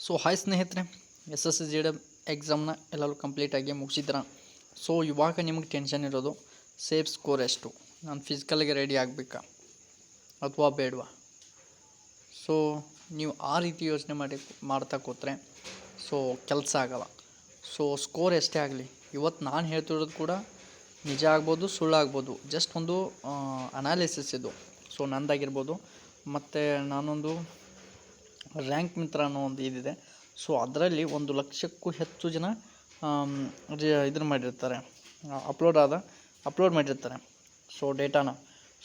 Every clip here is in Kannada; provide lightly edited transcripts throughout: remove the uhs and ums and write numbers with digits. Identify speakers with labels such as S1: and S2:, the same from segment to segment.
S1: ಸೊ ಹಾಯ್ ಸ್ನೇಹಿತರೆ, ಎಸ್ ಎಸ್ ಜಿ ಡಿ ಎಕ್ಸಾಮ್ನ ಎಲ್ಲರೂ ಕಂಪ್ಲೀಟಾಗಿ ಮುಗಿಸಿದ್ರ. ಸೊ ಇವಾಗ ನಿಮಗೆ ಟೆನ್ಷನ್ ಇರೋದು ಸೇಫ್ ಸ್ಕೋರ್ ಎಷ್ಟು, ನಾನು ಫಿಸಿಕಲ್ಗೆ ರೆಡಿ ಆಗಬೇಕಾ ಅಥವಾ ಬೇಡವಾ. ಸೊ ನೀವು ಆ ರೀತಿ ಯೋಚನೆ ಮಾಡ್ತಾ ಕೂತ್ರೆ ಸೊ ಕೆಲಸ ಆಗಲ್ಲ. ಸೊ ಸ್ಕೋರ್ ಎಷ್ಟೇ ಆಗಲಿ, ಇವತ್ತು ನಾನು ಹೇಳ್ತಿರೋದು ಕೂಡ ನಿಜ ಆಗ್ಬೋದು, ಸುಳ್ಳಾಗ್ಬೋದು. ಜಸ್ಟ್ ಒಂದು ಅನಾಲಿಸಿಸ್ ಇದು. ಸೊ ನಂದಾಗಿರ್ಬೋದು, ಮತ್ತು ನಾನೊಂದು ರ್ಯಾಂಕ್ ಮಿತ್ರ ಅನ್ನೋ ಒಂದು ಇದಿದೆ. ಸೊ ಅದರಲ್ಲಿ 1,00,000ಕ್ಕೂ ಹೆಚ್ಚು ಜನ ಇದನ್ನು ಮಾಡಿರ್ತಾರೆ, ಅಪ್ಲೋಡ್ ಮಾಡಿರ್ತಾರೆ ಸೊ ಡೇಟಾನ.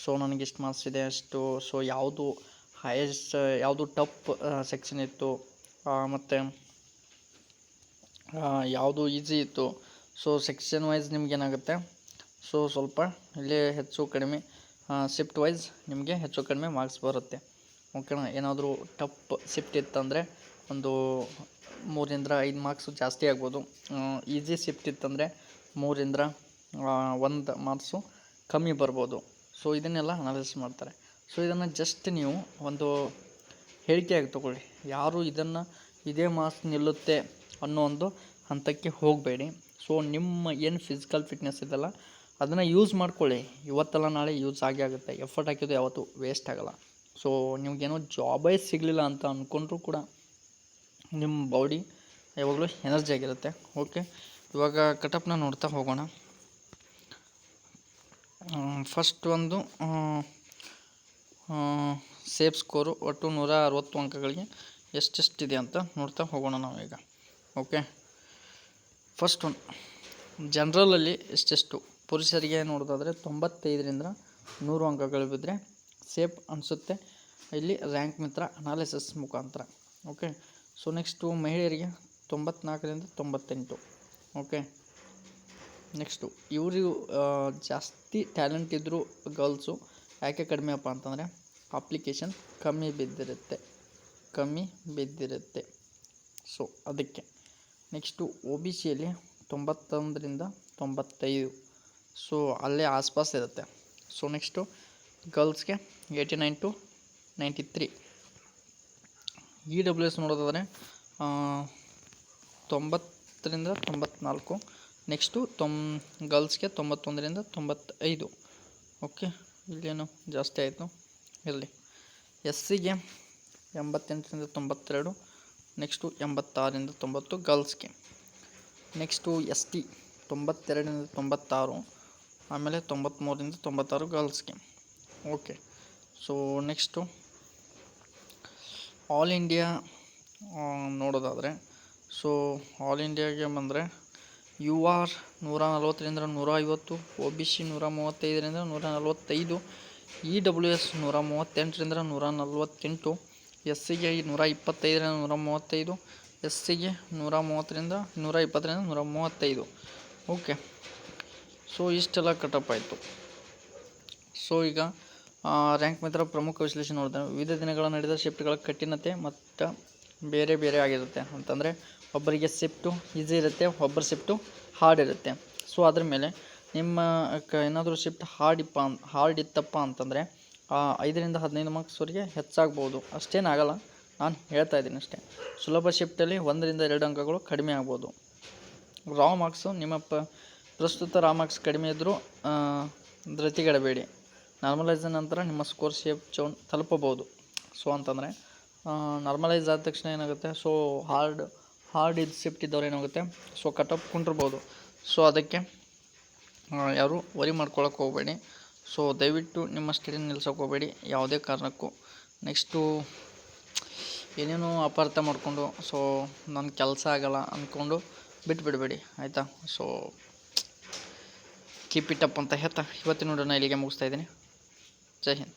S1: ಸೊ ನನಗಿಷ್ಟು ಮಾರ್ಕ್ಸ್ ಇದೆ ಅಷ್ಟು, ಸೊ ಯಾವುದು ಹೈಯೆಸ್ಟ್, ಯಾವುದು ಟಫ್ ಸೆಕ್ಷನ್ ಇತ್ತು, ಮತ್ತು ಯಾವುದು ಈಸಿ ಇತ್ತು. ಸೊ ಸೆಕ್ಷನ್ ವೈಸ್ ನಿಮಗೇನಾಗುತ್ತೆ, ಸೊ ಸ್ವಲ್ಪ ಇಲ್ಲೇ ಹೆಚ್ಚು ಕಡಿಮೆ ಶಿಫ್ಟ್ ವೈಸ್ ನಿಮಗೆ ಹೆಚ್ಚು ಕಡಿಮೆ ಮಾರ್ಕ್ಸ್ ಬರುತ್ತೆ. ಓಕೆನಾ. ಏನಾದರೂ ಟಫ್ ಶಿಫ್ಟ್ ಇತ್ತಂದರೆ ಒಂದು 3-5 ಮಾರ್ಕ್ಸು ಜಾಸ್ತಿ ಆಗ್ಬೋದು. ಈಸಿ ಶಿಫ್ಟ್ ಇತ್ತಂದರೆ 3-1 ಮಾರ್ಕ್ಸು ಕಮ್ಮಿ ಬರ್ಬೋದು. ಸೊ ಇದನ್ನೆಲ್ಲ ಅನಾಲಿಸಿಸ್ ಮಾಡ್ತಾರೆ. ಸೊ ಇದನ್ನು ಜಸ್ಟ್ ನೀವು ಒಂದು ಹೇಳಿಕೆಯಾಗಿ ತೊಗೊಳ್ಳಿ. ಯಾರು ಇದೇ ಮಾರ್ಕ್ಸ್ ನಿಲ್ಲುತ್ತೆ ಅನ್ನೋ ಒಂದು ಹಂತಕ್ಕೆ ಹೋಗಬೇಡಿ. ಸೊ ನಿಮ್ಮ ಏನು ಫಿಸಿಕಲ್ ಫಿಟ್ನೆಸ್ ಇದೆಲ್ಲ ಅದನ್ನು ಯೂಸ್ ಮಾಡ್ಕೊಳ್ಳಿ. ಇವತ್ತಲ್ಲ ನಾಳೆ ಯೂಸ್ ಆಗೇ ಆಗುತ್ತೆ. ಎಫರ್ಟ್ ಹಾಕಿದ್ದು ಯಾವತ್ತೂ ವೇಸ್ಟ್ ಆಗೋಲ್ಲ. ಸೊ ನಿಮಗೇನೋ ಜಾಬೇ ಸಿಗಲಿಲ್ಲ ಅಂತ ಅಂದ್ಕೊಂಡ್ರೂ ಕೂಡ ನಿಮ್ಮ ಬಾಡಿ ಯಾವಾಗಲೂ ಎನರ್ಜಿ ಆಗಿರುತ್ತೆ. ಓಕೆ, ಇವಾಗ ಕಟಪ್ನ ನೋಡ್ತಾ ಹೋಗೋಣ. ಫಸ್ಟ್ ಒಂದು ಸೇಫ್ ಸ್ಕೋರು ಒಟ್ಟು 160 ಅಂಕಗಳಿಗೆ ಎಷ್ಟೆಷ್ಟಿದೆ ಅಂತ ನೋಡ್ತಾ ಹೋಗೋಣ ನಾವು ಈಗ. ಓಕೆ, ಫಸ್ಟ್ ಒನ್ ಜನರಲಲ್ಲಿ ಎಷ್ಟೆಷ್ಟು ಪುರುಷರಿಗೆ ನೋಡೋದಾದರೆ 95ರಿಂದ 100 ಅಂಕಗಳು ಬಿದ್ದರೆ ಸೇಫ್ ಅನಿಸುತ್ತೆ ಇಲ್ಲಿ ರ್ಯಾಂಕ್ ಮಿತ್ರ ಅನಾಲಿಸಿಸ್ ಮುಖಾಂತರ. ಓಕೆ, ಸೊ ನೆಕ್ಸ್ಟು ಮಹಿಳೆಯರಿಗೆ 94ರಿಂದ 98. ಓಕೆ, ನೆಕ್ಸ್ಟು ಇವರು ಜಾಸ್ತಿ ಟ್ಯಾಲೆಂಟ್ ಇದ್ದರೂ ಗರ್ಲ್ಸು ಯಾಕೆ ಕಡಿಮೆ ಅಪ್ಪ ಅಂತಂದರೆ ಅಪ್ಲಿಕೇಶನ್ ಕಮ್ಮಿ ಬಿದ್ದಿರುತ್ತೆ. ಸೊ ಅದಕ್ಕೆ. ನೆಕ್ಸ್ಟು OBCಯಲ್ಲಿ 91ರಿಂದ 95, ಸೊ ಅಲ್ಲೇ ಆಸ್ಪಾಸ್ ಇರುತ್ತೆ. ಸೊ ನೆಕ್ಸ್ಟು ಗರ್ಲ್ಸ್ಗೆ 89 to 93. EWS ನೋಡೋದಾದರೆ 90ರಿಂದ 94. ನೆಕ್ಸ್ಟು ಗರ್ಲ್ಸ್ಗೆ 91ರಿಂದ 95. ಓಕೆ, ಇಲ್ಲೇನು ಜಾಸ್ತಿ ಆಯಿತು, ಇರಲಿ. SCಗೆ 88ರಿಂದ 92. ನೆಕ್ಸ್ಟು 86ರಿಂದ 90 ಗರ್ಲ್ಸ್ಗೆ. ನೆಕ್ಸ್ಟು ST 92ರಿಂದ 96, ಆಮೇಲೆ 93ರಿಂದ 96 ಗರ್ಲ್ಸ್ಗೆ. Okay, so next all India ನೋಡೋದಾದರೆ, ಸೊ ಆಲ್ ಇಂಡಿಯಾಗೆ ಬಂದರೆ UR 140ರಿಂದ 150, OBC 135ರಿಂದ 145, EWS 138ರಿಂದ 148, SCಗೆ 125ರಿಂದ 135, SCಗೆ 130ರಿಂದ 135. ಓಕೆ, ಸೊ ಇಷ್ಟೆಲ್ಲ ಕಟಪ್ ಆಯಿತು. ಸೊ ಈಗ ರ್ಯಾಂಕ್ ಮಿತ್ರ ಪ್ರಮುಖ ವಿಶ್ಲೇಷಣೆ ನೋಡಿದ್ರೆ, ವಿವಿಧ ದಿನಗಳ ನಡೆದ ಶಿಫ್ಟ್ಗಳ ಕಠಿಣತೆ ಮತ್ತು ಬೇರೆ ಆಗಿರುತ್ತೆ. ಅಂತಂದರೆ ಒಬ್ಬರಿಗೆ ಶಿಫ್ಟು ಈಸಿ ಇರುತ್ತೆ, ಒಬ್ಬರ ಶಿಫ್ಟು ಹಾರ್ಡ್ ಇರುತ್ತೆ. ಸೊ ಅದ್ರ ಮೇಲೆ ನಿಮ್ಮ ಏನಾದರೂ ಶಿಫ್ಟ್ ಹಾರ್ಡ್ ಇತ್ತಪ್ಪ ಅಂತಂದರೆ 5ರಿಂದ 15 ಮಾರ್ಕ್ಸ್ವರೆಗೆ ಹೆಚ್ಚಾಗ್ಬೋದು. ಅಷ್ಟೇನಾಗಲ್ಲ, ನಾನು ಹೇಳ್ತಾ ಇದ್ದೀನಿ ಅಷ್ಟೇ. ಸುಲಭ ಶಿಫ್ಟಲ್ಲಿ 1ರಿಂದ 2 ಅಂಕಗಳು ಕಡಿಮೆ ಆಗ್ಬೋದು. ರಾ ಮಾರ್ಕ್ಸು ನಿಮ್ಮ ಪ್ರಸ್ತುತ ರಾ ಮಾರ್ಕ್ಸ್ ಕಡಿಮೆ ಇದ್ದರೂ ಧೃತಿಗೆಡಬೇಡಿ. ನಾರ್ಮಲೈಸ್ ನಂತರ ನಿಮ್ಮ ಸ್ಕೋರ್ ಸೇಫ್ ಝೋನ್ ತಲುಪಬಹುದು. ಸೊ ಅಂತಂದರೆ ನಾರ್ಮಲೈಸ್ ಆದ ತಕ್ಷಣ ಏನಾಗುತ್ತೆ, ಸೊ ಹಾರ್ಡ್ ಇದು ಶಿಫ್ಟ್ ಇದ್ದವ್ರು ಏನಾಗುತ್ತೆ, ಸೊ ಕಟಪ್ ಕುಂಟಿರ್ಬೋದು. ಸೊ ಅದಕ್ಕೆ ಯಾರು ವರಿ ಮಾಡ್ಕೊಳಕ್ಕೆ ಹೋಗಬೇಡಿ. ಸೊ ದಯವಿಟ್ಟು ನಿಮ್ಮ ಸ್ಟಡಿ ನಿಲ್ಸೋಕೆ ಹೋಗಬೇಡಿ ಯಾವುದೇ ಕಾರಣಕ್ಕೂ. ನೆಕ್ಸ್ಟು ಏನೇನೋ ಅಪಾರ್ಥ ಮಾಡಿಕೊಂಡು ಸೊ ನನ್ನ ಕೆಲಸ ಆಗಲ್ಲ ಅಂದ್ಕೊಂಡು ಬಿಟ್ಬಿಡಬೇಡಿ, ಆಯಿತಾ. ಸೊ ಕೀಪ್ ಇಟ್ ಅಪ್ ಅಂತ ಹೇಳ್ತಾ ಇವತ್ತಿನ ನೋಡೋಣ ಇಲ್ಲಿಗೆ ಮುಗಿಸ್ತಾ ಇದ್ದೀನಿ. ಜೈ ಹಿಂದ್.